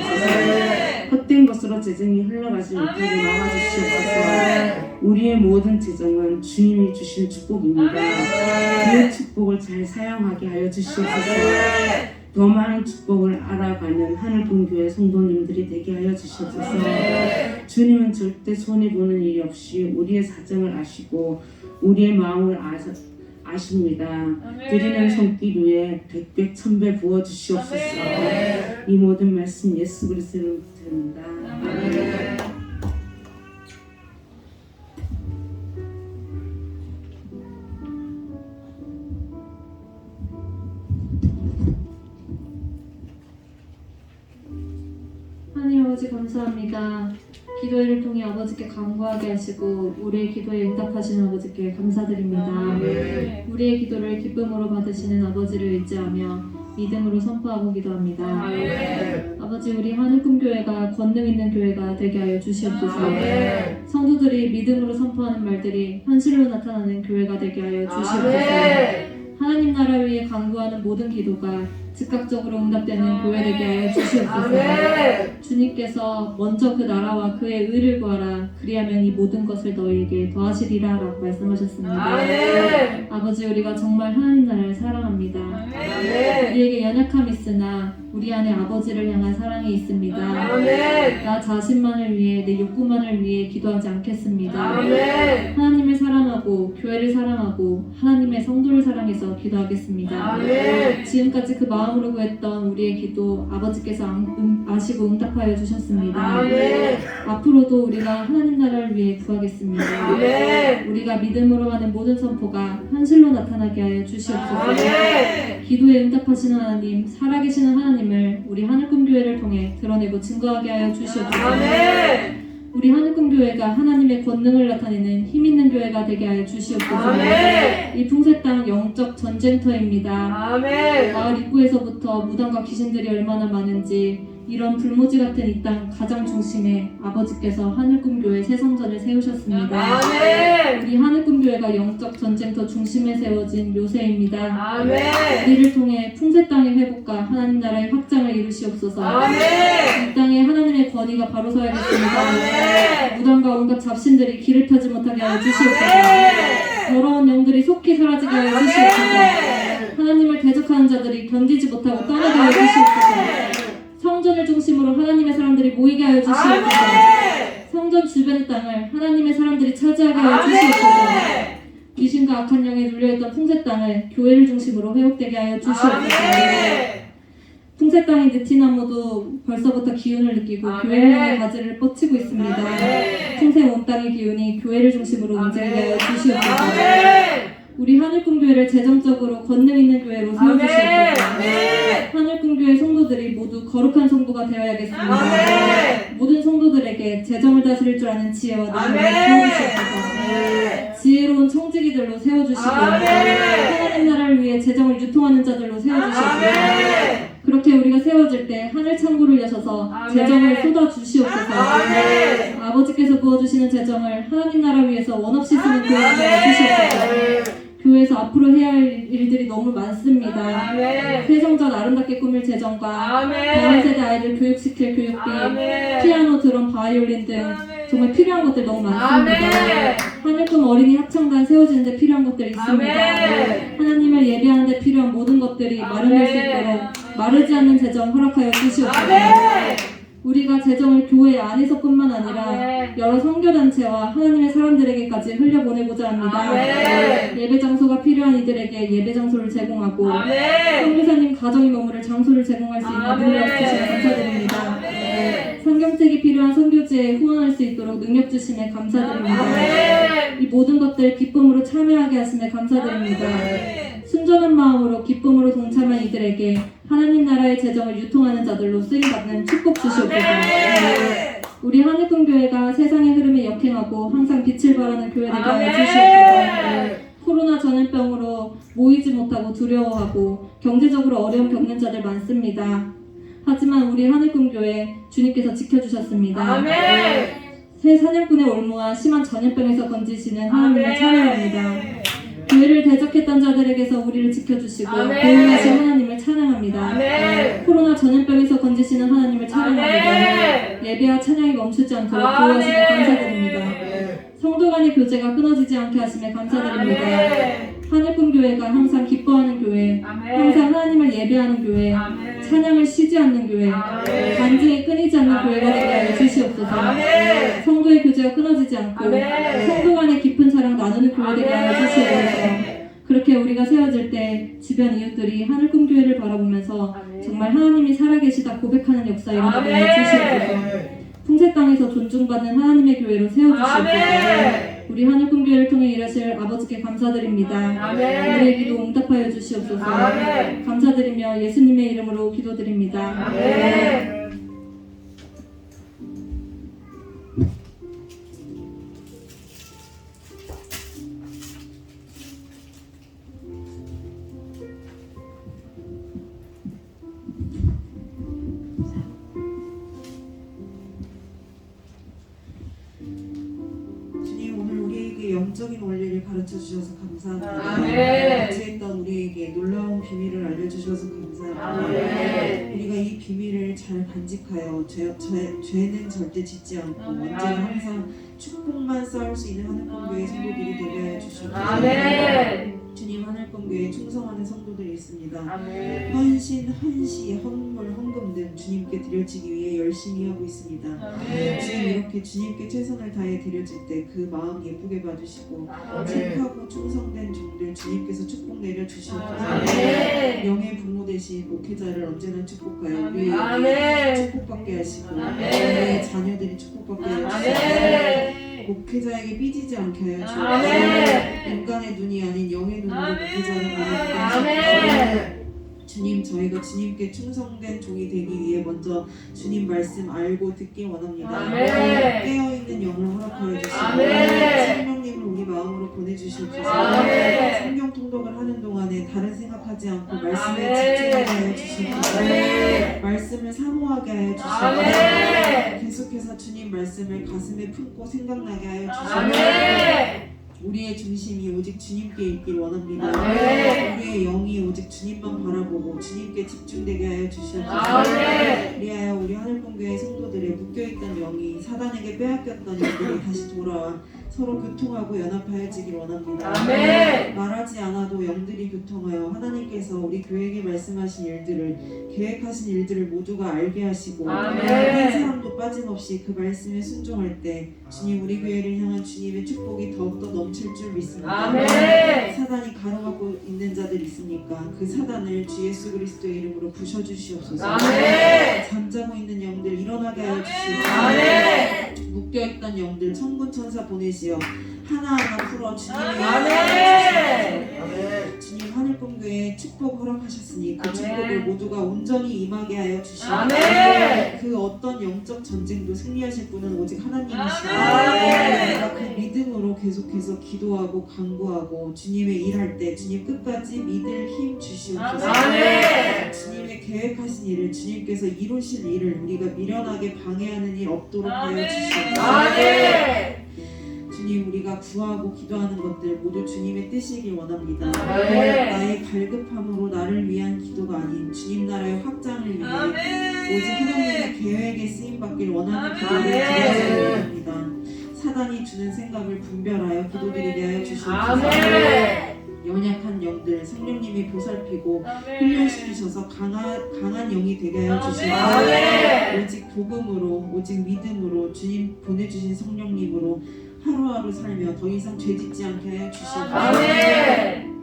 헛된 것으로 재정이 흘러가지 못하게 막아주시옵소서. 우리의 모든 재정은 주님이 주신 축복입니다. 그 축복을 잘 사용하게 하여 주시옵소서. 더 많은 축복을 알아가는 하늘꿈교회 성도님들이 되게 하여 주시옵소서. 주님은 절대 손해보는 일이 없이 우리의 사정을 아시고 우리의 마음을 아십니다. 드리는 손길 위에 백배 천배 부어 주시옵소서. 이 모든 말씀 예수 그리스도로 드립니다. 아멘. 하나님 아버지 감사합니다. 기도회를 통해 아버지께 간구하게 하시고 우리의 기도에 응답하시는 아버지께 감사드립니다. 우리의 기도를 기쁨으로 받으시는 아버지를 의지하며 믿음으로 선포하고 기도합니다. 아버지 우리 하늘꿈교회가 권능 있는 교회가 되게 하여 주시옵소서. 성도들이 믿음으로 선포하는 말들이 현실로 나타나는 교회가 되게 하여 주시옵소서. 하나님 나라 위에 간구하는 모든 기도가 즉각적으로 응답되는 교회 되게 하여 주시옵소서. 주님께서 먼저 그 나라와 그의 의를 구하라. 그리하면 이 모든 것을 너희에게 더하시리라 라고 말씀하셨습니다. 아버지 우리가 정말 하나님 나라를 사랑합니다. 우리에게 연약함이 있으나 우리 안에 아버지를 향한 사랑이 있습니다. 나 자신만을 위해 내 욕구만을 위해 기도하지 않겠습니다. 하나님을 사랑하고 교회를 사랑하고 하나님의 성도를 사랑해서 기도하겠습니다. 지금까지 그 마음으로 구했던 우리의 기도 아버지께서 아시고 응답하여 주셨습니다. 앞으로도 우리가 하나님 나라를 위해 구하겠습니다. 우리가 믿음으로 하는 모든 선포가 현실로 나타나게 하여 주시옵소서. 기도에 응답하시는 하나님, 살아계시는 하나님을 우리 하늘꿈교회를 통해 드러내고 증거하게 하여 주시옵소서. 우리 하늘꿈교회가 하나님의 권능을 나타내는 힘있는 교회가 되게 하여 주시옵소서. 이 풍세 땅 영적 전쟁터입니다. 마을 입구에서부터 무당과 귀신들이 얼마나 많은지 이런 불모지 같은 이 땅 가장 중심에 아버지께서 하늘꿈교회 새성전을 세우셨습니다. 우리 하늘꿈교회가 영적 전쟁터 중심에 세워진 요새입니다. 우리를 통해 풍세 땅의 회복과 하나님 나라의 확장을 이루시옵소서. 이 땅에 하나님의 권위가 바로 서야겠습니다. 무당과 온갖 잡신들이 길을 펴지 못하게 하여 주시옵소서. 더러운 영들이 속히 사라지게 하여 주시옵소서. 하나님을 대적하는 자들이 견디지 못하고 떠나게 하여 주시옵소서. 성전을 중심으로 하나님의 사람들이 모이게 하여 주시옵소서. 성전 주변의 땅을 하나님의 사람들이 차지하게 하여 주시옵소서. 귀신과 악한 영에 눌려있던 풍세 땅을 교회를 중심으로 회복되게 하여 주시옵소서. 풍세 땅의 느티나무도 벌써부터 기운을 느끼고 교회를 향해 가지를 뻗치고 있습니다. 풍세 온 땅의 기운이 교회를 중심으로 움직이게 하여 주시옵소서. 우리 하늘꿈교회를 재정적으로 권능 있는 교회로 세워주시옵소서. 하늘꿈교회 성도들이 모두 거룩한 성도가 되어야겠습니다. 모든 성도들에게 재정을 다스릴 줄 아는 지혜와 능력을 세워주시옵소서. 지혜로운 청지기들로 세워주시고 하나님 나라를 위해 재정을 유통하는 자들로 세워주시옵소서. 그렇게 우리가 세워질 때 하늘 창고를 여셔서 재정을 쏟아주시옵소서. 아버지께서 부어주시는 재정을 하나님 나라 위해서 원없이 쓰는 교회가 되어주시옵소서. 교회에서 앞으로 해야 할 일들이 너무 많습니다. 회성전 아름답게 꾸밀 재정과 다음 세대 아이들 교육시킬 교육비, 피아노, 드럼, 바이올린 등 정말 필요한 것들 너무 많습니다. 하늘꿈 어린이 합창단 세워지는데 필요한 것들이 있습니다. 하나님을 예배하는 데 필요한 모든 것들이 마련될 수 있도록 마르지 않는 재정 허락하여 주시옵소서. 우리가 재정을 교회 안에서뿐만 아니라 여러 선교단체와 하나님의 사람들에게까지 흘려보내고자 합니다. 예배 장소가 필요한 이들에게 예배 장소를 제공하고 선교사님 가정이 머무를 장소를 제공할 수 있는 능력 주시면 감사드립니다. 성경책이 필요한 선교지에 후원할 수 있도록 능력 주심에 감사드립니다. 이 모든 것들 기쁨으로 참여하게 하심에 감사드립니다. 순전한 마음으로 기쁨으로 동참한 이들에게 하나님 나라의 재정을 유통하는 자들로 쓰임받는 축복 주시옵소서. 우리 하늘꿈교회가 세상의 흐름에 역행하고 항상 빛을 발하는 교회 되게 하여 주시옵소서. 코로나 전염병으로 모이지 못하고 두려워하고 경제적으로 어려움 겪는 자들 많습니다. 하지만 우리 하늘꿈교회 주님께서 지켜주셨습니다. 새 사냥꾼의 올무와 심한 전염병에서 건지시는 하나님을 찬양합니다. 교회를 대적했던 자들에게서 우리를 지켜주시고 보호하신 하나님을 찬양합니다. 코로나 전염병에서 건지시는 하나님을 찬양합니다. 예배와 찬양이 멈추지 않도록 보호하시며 감사드립니다. 성도 간의 교제가 끊어지지 않게 하시며 감사드립니다. 하늘꿈교회가 항상 기뻐하는 교회, 항상 하나님을 예배하는 교회, 찬양을 쉬지 않는 교회, 간증이 끊이지 않는 교회가 되게 하여 주시옵소서. 성도의 교제가 끊어지지 않고 성도 간의 깊은 사랑 나누는 교회 되게 하여 주시옵소서. 그렇게 우리가 세워질 때 주변 이웃들이 하늘꿈교회를 바라보면서 정말 하나님이 살아계시다 고백하는 역사 일어나게 하여 주시옵소서. 풍세 땅에서 존중받는 하나님의 교회로 세워주시옵소서. 우리 하늘꿈교회를 통해 일하실 아버지께 감사드립니다. 우리의 기도 응답하여 주시옵소서. 감사드리며 예수님의 이름으로 기도드립니다. 주님, 오늘 우리에게 영적인 원리를 가르쳐 주셔서 감사합니다. 어찌했던 우리에게 놀라운 비밀을 알려주셔서 감사합니다. 우리가 이 비밀을 잘 간직하여 죄는 절대 짓지 않고 언제나 항상 축복만 쌓을 수 있는 하늘꿈교회 성도들이 되게 하여 주시옵소서. 주님, 하늘꿈교회에 충성하는 성도들이 있습니다. 헌신, 헌시, 헌물, 헌금 등 주님께 드려지기 위해 열심히 하고 있습니다. 주님, 이렇게 주님께 최선을 다해 드려질 때 그 마음 예쁘게 봐주시고 착하고 충성된 종들 주님께서 축복 내려주시옵소서. 영의 부모 되신 목회자를 언제나 축복하여 우리에게 축복받게 하시고 우리의 자녀들이 축복받게 하시옵소서. 목회자에게 삐지지 않게 하여 주옵소서. 인간의 눈이 아닌 영의 눈으로 목회자를 바라보게 주님, 저희가 주님께 충성된 종이 되기 위해 먼저 주님 말씀 알고 듣기 원합니다. 깨어있는 영을 허락하여 주시고 성령님을 우리 마음으로 보내주시옵소서. 성경 통독을 하는 동안에 다른 생각하지 않고 말씀에 집중하게 하여 주시옵소서. 말씀을 사모하게 하여 주시옵소서. 계속해서 주님 말씀을 가슴에 품고 생각나게 하여 주시옵소서. 우리의 중심이 오직 주님께 있길 원합니다. 우리의 영이 오직 주님만 바라보고 주님께 집중되게 하여 주시옵소서. 그리하여 우리 하늘꿈교회 성도들의 묶여있던 영이 사단에게 빼앗겼던 영들이 다시 돌아와 서로 교통하고 연합하여지길 원합니다. 말하지 않아도 영들이 교통하여 하나님께서 우리 교회에게 말씀하신 일들을, 계획하신 일들을 모두가 알게 하시고 한 사람도 빠짐없이 그 말씀에 순종할 때 주님, 우리 교회를 향한 주님의 축복이 더욱더 넘칠 줄 믿습니다. 사단이 가로막고 있는 자들 있습니까? 그 사단을 주 예수 그리스도의 이름으로 부셔주시옵소서. 잠자고 있는 영들 일어나게 하여 주시옵소서. 묶여있던 영들 천군 천사 보내시어 하나하나 풀어 주님의 아멘. 주님 하늘공교에 축복 허락하셨으니 그 아멘. 축복을 모두가 온전히 임하게 하여 주시옵소서. 아멘. 그 어떤 영적 전쟁도 승리하실 분은 오직 하나님이시다. 아멘. 우리가 그 믿음으로 계속해서 기도하고 간구하고 주님의 일할 때 주님 끝까지 믿을 힘 주시옵소서. 아멘. 주님의 계획하신 일을 주님께서 이루실 일을 우리가 미련하게 방해하는 일 없도록 하여 주시옵소서. 아멘. 주님, 우리가 구하고 기도하는 것들 모두 주님의 뜻이길 원합니다. 아멘. 나의 갈급함으로 나를 위한 기도가 아닌 주님 나라의 확장을 위해 아멘. 오직 하나님의 계획에 쓰임받길 원하는 아멘. 기도를 드리기 원합니다. 사단이 주는 생각을 분별하여 기도드리게 하여 주시옵소서. 아멘. 연약한 영들 성령님이 보살피고 아멘. 훈련시키셔서 강한 영이 되게 하여 주시옵소서. 아멘. 오직 복음으로 오직 믿음으로 주님 보내주신 성령님으로 하루하루 살며 더 이상 죄짓지 않게 하여 주시옵소서. 아멘.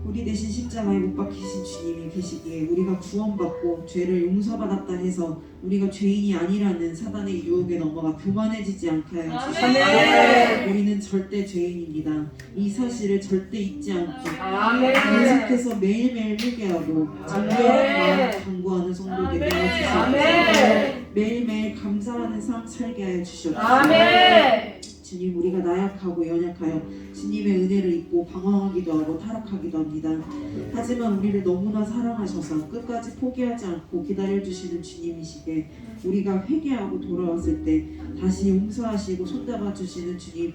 우리 대신 십자가에 못 박히신 주님이 계시기에 우리가 구원받고 죄를 용서받았다 해서 우리가 죄인이 아니라는 사단의 유혹에 넘어가 교만해지지 않게 하여 주시옵소서. 아멘. 우리는 절대 죄인입니다. 이 사실을 절대 잊지 않고 아멘. 계속해서 매일매일 회개하고 정결한 마음 강구하는 성도 되게 하여 주시옵소서. 아멘. 매일매일 감사하는 삶 살게 하여 주시옵소서. 아멘. 주님, 우리가 나약하고 연약하여 주님의 은혜를 잊고 방황하기도 하고 타락하기도 합니다. 하지만 우리를 너무나 사랑하셔서 끝까지 포기하지 않고 기다려주시는 주님이시기에 우리가 회개하고 돌아왔을 때 다시 용서하시고 손잡아 주시는 주님,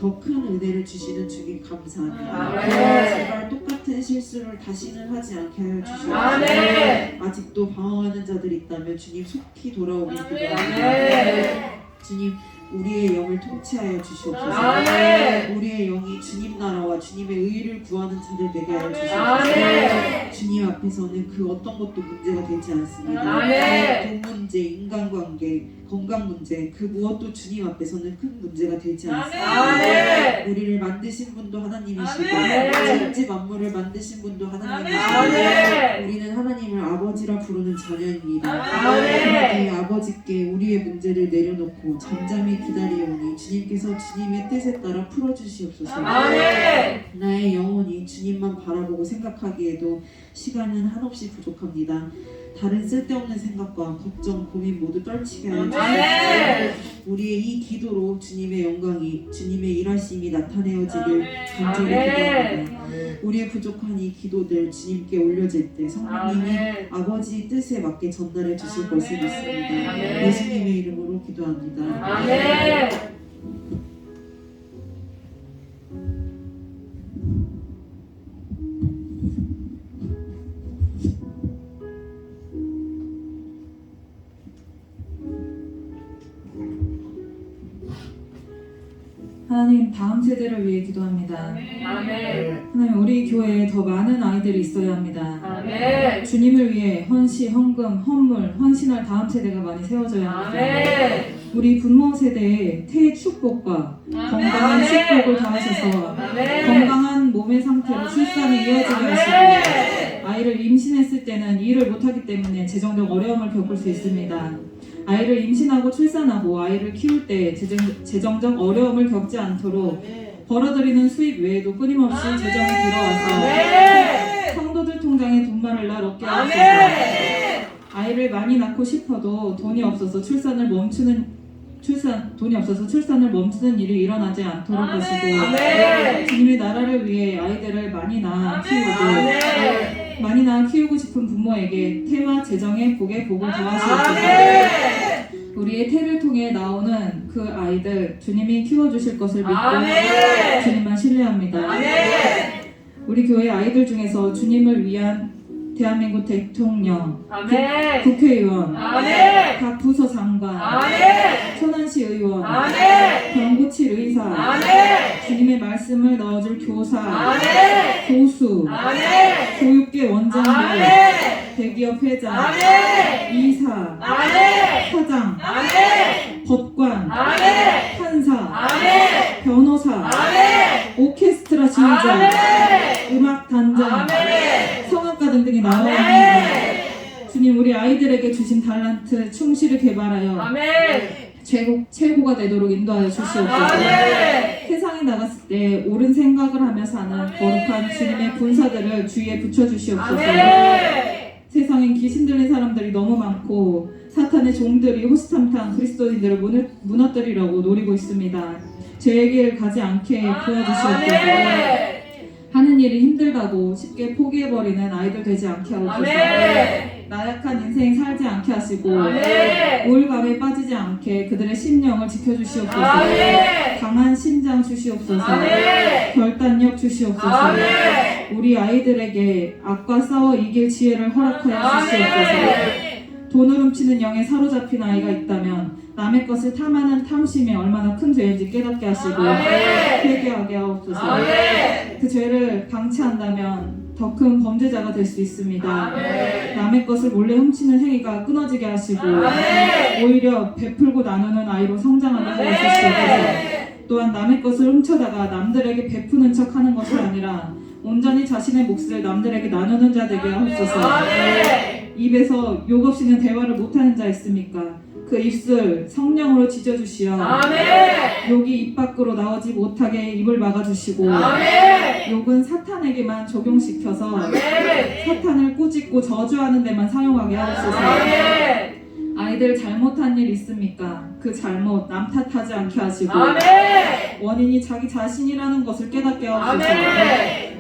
더 큰 은혜를 주시는 주님 감사합니다. 아멘. 제발 똑같은 실수를 다시는 하지 않게 하여 주시옵소서. 아멘. 아직도 방황하는 자들이 있다면 주님 속히 돌아오길 기도합니다. 아멘. 주님, 우리의 영을 통치하여 주시옵소서. 아멘. 우리의 영이 주님 나라와 주님의 의를 구하는 자들 되게 하여 주시옵소서. 아멘. 주님 앞에서는 그 어떤 것도 문제가 되지 않습니다. 아멘. 돈 문제, 인간관계, 건강 문제 그 무엇도 주님 앞에서는 큰 문제가 되지 않습니다. 아멘. 우리를 만드신 분도 하나님이시고 아멘. 천지 만물을 만드신 분도 하나님이시고 아멘. 우리는 하나님을 아버지라 부르는 자녀입니다. 아멘. 이 아버지께 우리의 문제를 내려놓고 잠잠히 기다리오니 주님께서 주님의 뜻에 따라 풀어주시옵소서. 아멘. 나의 영혼이 주님만 바라보고 생각하기에도 시간은 한없이 부족합니다. 다른 쓸데없는 생각과 걱정, 고민 모두 떨치게 하여 주시옵소서. 아멘. 우리의 이 기도로 주님의 영광이, 주님의 일하심이 나타내어지길 간절히 아멘. 기도합니다. 우리의 부족한 이 기도들 주님께 올려질 때 성령님이 아멘. 아버지 뜻에 맞게 전달해 주실 것을 믿습니다. 아멘. 예수님의 이름으로 기도합니다. 아멘. 하나님, 다음 세대를 위해 기도합니다. 아멘. 하나님, 우리 교회에 더 많은 아이들이 있어야 합니다. 아멘. 주님을 위해 헌시, 헌금, 헌물, 헌신할 다음 세대가 많이 세워져야 합니다. 아멘. 우리 부모 세대에 태의 축복과 건강한 축복을 더하셔서 아멘. 건강한 몸의 상태로 출산이 이어지게 하시고 아이를 임신했을 때는 일을 못하기 때문에 재정적 어려움을 겪을 수 있습니다. 아이를 임신하고 출산하고 아이를 키울 때 재정적 어려움을 겪지 않도록 벌어들이는 수입 외에도 끊임없이 재정이 들어와서 아멘. 성도들 통장에 돈만을 날 얻게 하소서. 아멘. 아이를 많이 낳고 싶어도 돈이 없어서 출산을 멈추는 일이 일어나지 않도록 하시고 아멘. 주님의 나라를 위해 아이들을 많이 낳아 키우고 아멘. 많이 낳아 키우고 싶은 부모에게 태와 재정의 복에 복을 더하시옵소서. 아멘. 우리의 태를 통해 나오는 그 아이들 주님이 키워주실 것을 믿고 아멘. 주님만 신뢰합니다. 아멘. 우리 교회 아이들 중에서 주님을 위한 대한민국 대통령, 아멘. 국회의원, 아멘. 각 부서 장관, 아멘. 천안시 의원, 아멘. 병고칠 의사, 아멘. 주님의 말씀을 넣어줄 교사, 아멘. 교수, 아멘. 교육계 원장들, 아멘. 대기업 회장, 아멘. 이사, 아멘. 사장, 아멘. 법관, 아멘. 판사, 아멘. 변호사, 아멘. 오케스트라 지휘자, 아멘. 음악 단장, 아멘. 성악가 등등이 나와야 합니다. 주님, 우리 아이들에게 주신 달란트 충실히 개발하여 아멘. 최고가 되도록 인도하여 주시옵소서. 세상에 나갔을 때 옳은 생각을 하며 사는 거룩한 주님의 군사들을 주위에 붙여주시옵소서. 세상엔 귀신 들린 사람들이 너무 많고 사탄의 종들이 호시탐탐 그리스도인들을 무너뜨리려고 노리고 있습니다. 죄의 길 가지 않게 도와주시옵소서. 하는 일이 힘들다고 쉽게 포기해버리는 아이들 되지 않게 하옵소서. 나약한 인생 살지 않게 하시고 우울감에 빠지지 않게 그들의 심령을 지켜주시옵소서. 강한 심장 주시옵소서. 결단력 주시옵소서. 우리 아이들에게 악과 싸워 이길 지혜를 허락하여 주시옵소서. 돈을 훔치는 영에 사로잡힌 아이가 있다면 남의 것을 탐하는 탐심이 얼마나 큰 죄인지 깨닫게 하시고 회개하게 하옵소서. 그 죄를 방치한다면 더 큰 범죄자가 될 수 있습니다. 남의 것을 몰래 훔치는 행위가 끊어지게 하시고 오히려 베풀고 나누는 아이로 성장하게 하여 주시옵소서. 또한 남의 것을 훔쳐다가 남들에게 베푸는 척하는 것이 아니라 온전히 자신의 몫을 남들에게 나누는 자 되게 하옵소서. 입에서 욕 없이는 대화를 못하는 자 있습니까? 그 입술 성령으로 지져주시어 욕이 입 밖으로 나오지 못하게 입을 막아주시고 욕은 사탄에게만 적용시켜서 사탄을 꾸짖고 저주하는 데만 사용하게 하옵소서. 아이들 잘못한 일 있습니까? 그 잘못 남 탓하지 않게 하시고 원인이 자기 자신이라는 것을 깨닫게 하옵소서.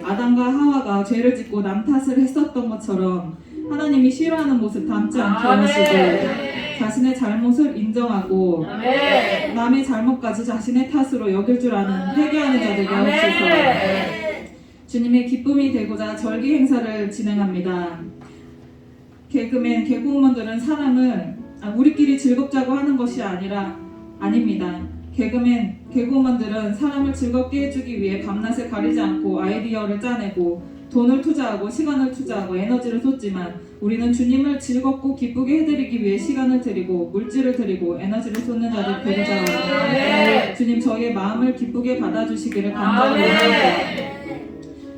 아담과 하와가 죄를 짓고 남 탓을 했었던 것처럼 하나님이 싫어하는 모습 담지 않게 하시고 자신의 잘못을 인정하고 남의 잘못까지 자신의 탓으로 여길 줄 아는 회개하는 자 되게 하옵소서. 주님의 기쁨이 되고자 절기 행사를 진행합니다. 개그맨, 개그우먼들은 사람을 우리끼리 즐겁자고 하는 것이 아닙니다. 개그맨, 개그우먼들은 사람을 즐겁게 해주기 위해 밤낮을 가리지 않고 아이디어를 짜내고 돈을 투자하고 시간을 투자하고 에너지를 쏟지만 우리는 주님을 즐겁고 기쁘게 해드리기 위해 시간을 드리고 물질을 드리고 에너지를 쏟는 자들 되고자 합니다. 주님 저희의 마음을 기쁘게 받아주시기를 간절히 원합니다.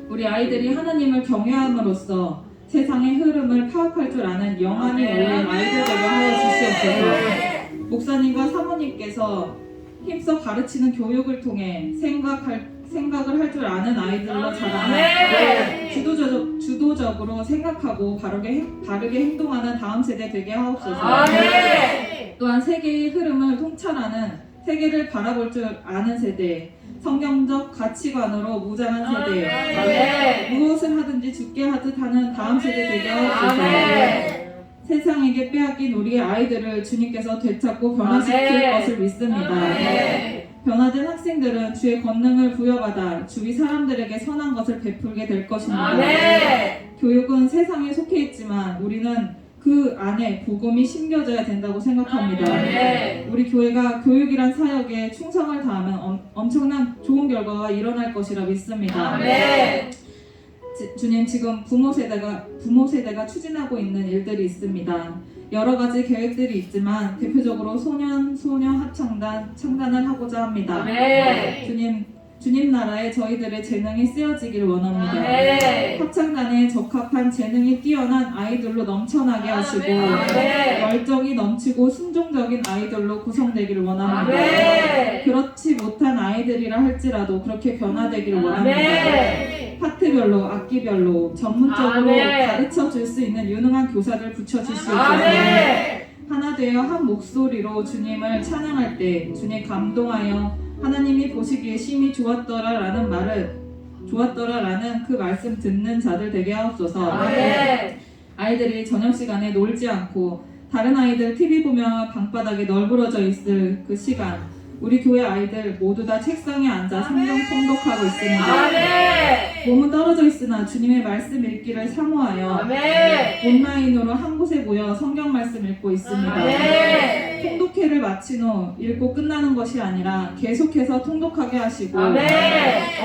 우리 아이들이 하나님을 경외함으로써 세상의 흐름을 파악할 줄 아는 영안이 열린 아이들 되게 하여 주시옵소서. 목사님과 사모님께서 힘써 가르치는 교육을 통해 생각을 할 줄 아는 아이들로 자라나 주도적으로 생각하고 바르게 행동하는 다음 세대 되게 하옵소서. 또한 세계의 흐름을 통찰하는 세계를 바라볼 줄 아는 세대, 성경적 가치관으로 무장한 세대, 무엇을 하든지 죽게 하듯 하는 다음 세대 되게 하옵소서. 세상에게 빼앗긴 우리의 아이들을 주님께서 되찾고 변화시킬 것을 믿습니다. 변화된 학생들은 주의 권능을 부여받아 주위 사람들에게 선한 것을 베풀게 될 것입니다. 교육은 세상에 속해 있지만 우리는 그 안에 복음이 심겨져야 된다고 생각합니다. 우리 교회가 교육이란 사역에 충성을 다하면 엄청난 좋은 결과가 일어날 것이라 믿습니다. 주님 지금 부모 세대가 추진하고 있는 일들이 있습니다. 여러 가지 계획들이 있지만 대표적으로 소년 합창단 창단을 하고자 합니다. 주님 나라에 저희들의 재능이 쓰여지길 원합니다. 합창단에 적합한 재능이 뛰어난 아이들로 넘쳐나게 하시고 열정이 넘치고 순종적인 아이들로 구성되기를 원합니다. 그렇지 못한 아이들이라 할지라도 그렇게 변화되기를 원합니다. 파트별로, 악기별로 전문적으로 가르쳐 줄 수 있는 유능한 교사들 붙여주시옵소서. 하나 되어 한 목소리로 주님을 찬양할 때 주님 감동하여 하나님이 보시기에 심히 좋았더라라는 그 말씀 듣는 자들 되게 하옵소서. 아이들이 저녁 시간에 놀지 않고 다른 아이들 TV 보며 방바닥에 널브러져 있을 그 시간 우리 교회 아이들 모두 다 책상에 앉아 성경 통독하고 있습니다. 몸은 떨어져 있으나 주님의 말씀 읽기를 사모하여 온라인으로 한 곳에 모여 성경 말씀 읽고 있습니다. 통독회를 마친 후 읽고 끝나는 것이 아니라 계속해서 통독하게 하시고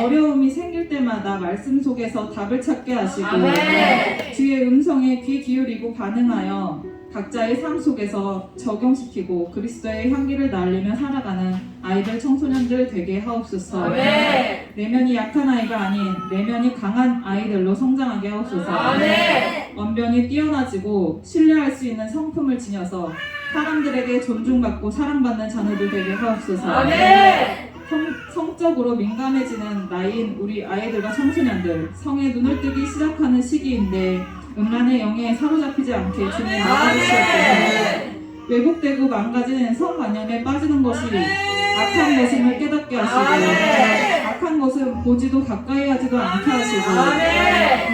어려움이 생길 때마다 말씀 속에서 답을 찾게 하시고 주의 음성에 귀 기울이고 반응하여 각자의 삶 속에서 적용시키고 그리스도의 향기를 날리며 살아가는 아이들 청소년들 되게 하옵소서. 내면이 약한 아이가 아닌 내면이 강한 아이들로 성장하게 하옵소서. 언변이 뛰어나지고 신뢰할 수 있는 성품을 지녀서 사람들에게 존중받고 사랑받는 자녀들 되게 하옵소서. 아멘. 성적으로 민감해지는 나이인 우리 아이들과 청소년들, 성에 눈을 뜨기 시작하는 시기인데 음란의 영에 사로잡히지 않게 주님 막아주시옵소서. 왜곡되고 망가지는 성관념에 빠지는 것이 악한 것임을 깨닫게 하시고 악한 것은 보지도 가까이 하지도 않게 하시고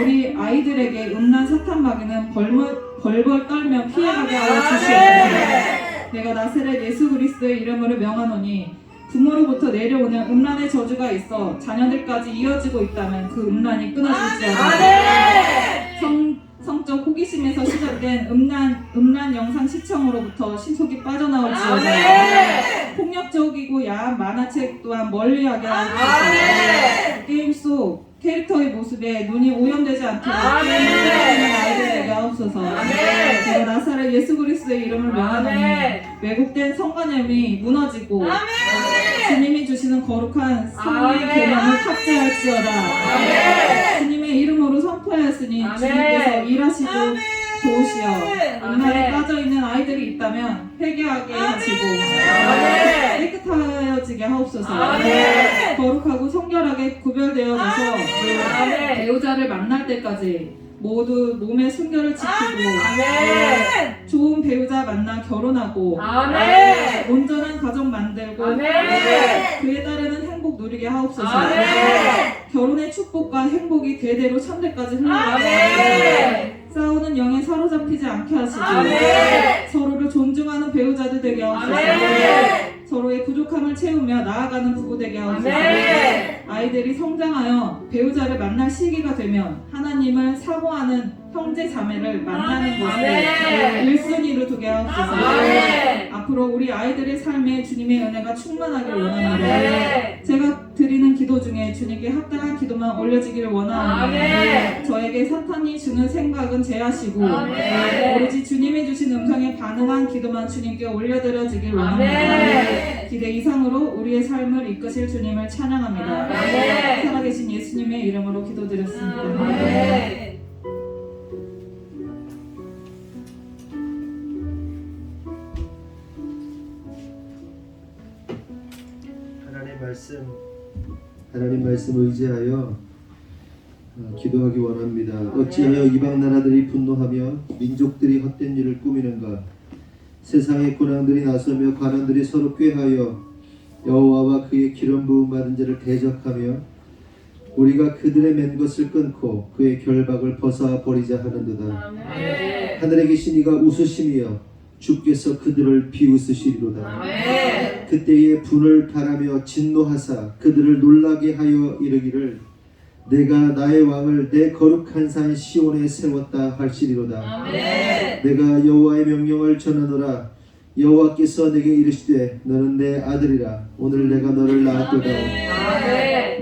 우리 아이들에게 음란 사탄 마귀는 벌벌 떨며 피해가게 하여 주시옵소서. 내가 나사렛 예수 그리스도의 이름으로 명하노니 부모로부터 내려오는 음란의 저주가 있어 자녀들까지 이어지고 있다면 그 음란이 끊어질지어다. 성적 호기심에서 시작된 음란 영상 시청으로부터 신속히 빠져나올지어다. 폭력적이고 야한 만화책 또한 멀리하게 하옵소서. 게임 속 캐릭터의 모습에 눈이 오염되지 않도록 게임을 즐기는 아이들 되게 하옵소서. 내가 나사렛 예수 그리스도의 이름을 명하노니 왜곡된 성관념이 무너지고 주님이 주시는 거룩한 성의 계명을 탑재할지어다. 주님의 이름으로 선포하였으니 주님께서 일하시고 도우시어 음란에 빠져있는 아이들이 있다면 회개하게 하시고 깨끗하여지게 하옵소서. 거룩하고 성결하게 구별되어져서 배우자를 만날 때까지 모두 몸의 순결을 지키고 좋은 배우자 만나 결혼하고 온전한 가정 만들고 그에 따르는 행복 누리게 하옵소서. 결혼의 축복과 행복이 대대로 천대까지 흘러가게 싸우는 영에 사로잡히지 않게 하시고 서로를 존중하는 배우자들 되게 하옵소서. 서로의 부족함을 채우며 나아가는 부부 되게 하옵소서. 아이들이 성장하여 배우자를 만날 시기가 되면 하나님을 사모하는 형제 자매를 만나는 것을 1순위로 두게 하옵소서. 앞으로 우리 아이들의 삶에 주님의 은혜가 충만하길 원합니다. 제가 드리는 기도 중에 주님께 합당한 기도만 올려지기를 원하오니 저에게 사탄이 주는 생각은 제하시고 오로지 주님이 주신 음성에 반응한 기도만 주님께 올려드려지길 원합니다. 기대 이상으로 우리의 삶을 이끄실 주님을 찬양합니다. 살아계신 예수님의 이름으로 기도드렸습니다. 하나님 말씀 의지하여 기도하기 원합니다. 어찌하여 이방 나라들이 분노하며 민족들이 헛된 일을 꾸미는가? 세상의 고난들이 나서며 관원들이 서로 꾀하여 여호와와 그의 기름 부음 받은 자를 대적하며 우리가 그들의 맨 것을 끊고 그의 결박을 벗어 버리자 하는도다. 하늘에 계신 이가 웃으시며 주께서 그들을 비웃으시리로다. 그때에 분을 바라며 진노하사 그들을 놀라게 하여 이르기를 내가 나의 왕을 내 거룩한 산 시온에 세웠다 하시리로다. 내가 여호와의 명령을 전하노라. 여호와께서 내게 이르시되 너는 내 아들이라. 오늘 내가 너를 낳았도다.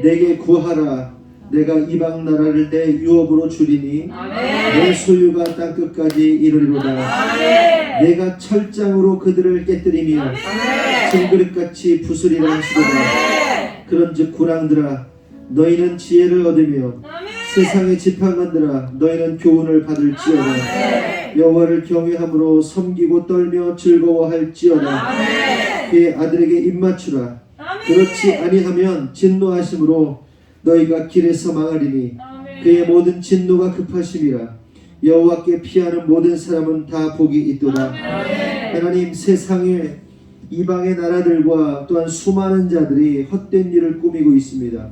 내게 구하라. 내가 이방 나라를 내 유업으로 주리니 내 소유가 땅 끝까지 이르리로다. 내가 철장으로 그들을 깨뜨리며 질그릇같이 부수리라 하시도다. 그런즉 군왕들아 너희는 지혜를 얻으며 세상의 지팡이들아 너희는 교훈을 받을지어다. 여호와를 경외함으로 섬기고 떨며 즐거워할지어다. 그의 아들에게 입맞추라. 그렇지 아니하면 진노하심으로 너희가 길에서 망하리니 그의 모든 진노가 급하심이라. 여호와께 피하는 모든 사람은 다 복이 있도다. 하나님, 세상의 이방의 나라들과 또한 수많은 자들이 헛된 일을 꾸미고 있습니다.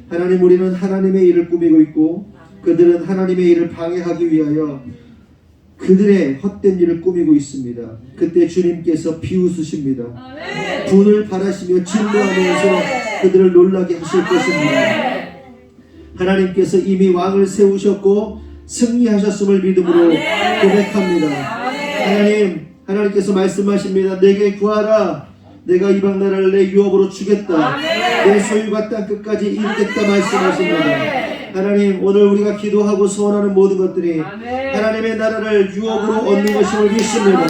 하나님, 우리는 하나님의 일을 꾸미고 있고 그들은 하나님의 일을 방해하기 위하여 그들의 헛된 일을 꾸미고 있습니다. 그때 주님께서 비웃으십니다. 분을 바라시며 진노하면서 그들을 놀라게 하실 것입니다. 하나님께서 이미 왕을 세우셨고 승리하셨음을 믿음으로 고백합니다. 하나님께서 말씀하십니다. 내게 구하라. 내가 이방 나라를 내 유업으로 주겠다. 내 소유가 땅 끝까지 이루겠다 말씀하십니다. 하나님, 오늘 우리가 기도하고 소원하는 모든 것들이 하나님의 나라를 유업으로 얻는 것임을 믿습니다.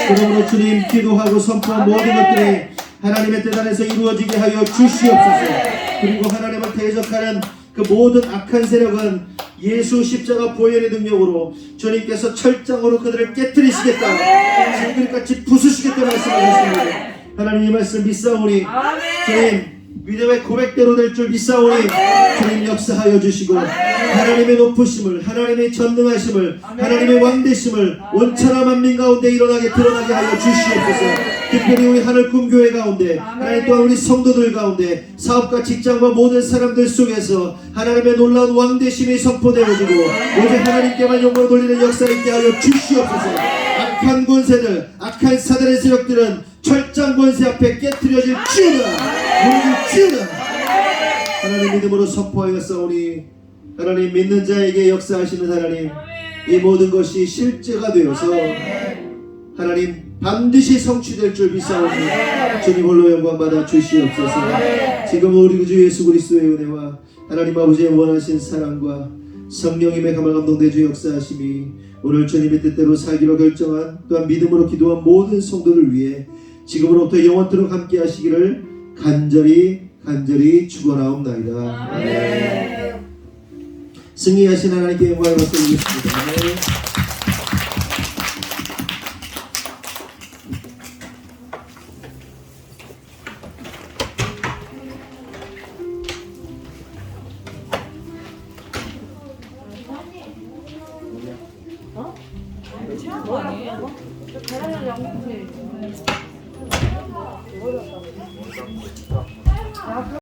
그러므로 주님, 기도하고 선포한 모든 것들이 하나님의 뜻 안에서 이루어지게 하여 주시옵소서. 그리고 하나님을 대적하는 그 모든 악한 세력은 예수 십자가 보혈의 능력으로 주님께서 철장으로 그들을 깨뜨리시겠다, 징그릇같이 부수시겠다 말씀하셨습니다. 하나님 이 말씀 믿사오니 주님 믿음의 고백대로 될 줄 믿사오니 주님 역사하여 주시고 하나님의 높으심을, 하나님의 전능하심을, 하나님의 왕되심을 온천한 만민 가운데 일어나게 드러나게 하여 주시옵소서. 특별히 우리 하늘꿈교회 가운데, 하나님 또한 우리 성도들 가운데, 사업과 직장과 모든 사람들 속에서 하나님의 놀라운 왕되심이 선포되어지고 오직 하나님께만 영광을 돌리는 역사 있게 하여 주시옵소서. 악한 권세들, 악한 사단의 세력들은 철장 권세 앞에 깨트려질 지어다, 무너질 지어다. 하나님 믿음으로 선포하여 싸우니 하나님 믿는 자에게 역사하시는 하나님, 이 모든 것이 실제가 되어서 하나님 반드시 성취될 줄 믿사오니 주님 홀로 영광 받아 주시옵소서. 지금 우리 구주 예수 그리스도의 은혜와 하나님 아버지의 원하신 사랑과 성령님의 가만 감동대주 역사하심이 오늘 주님의 뜻대로 살기로 결정한, 또한 믿음으로 기도한 모든 성도들 위해 지금으로부터 영원토록 함께 하시기를 간절히 축원하옵나이다. 승리하신 하나님께 영광을 받드리겠습니다.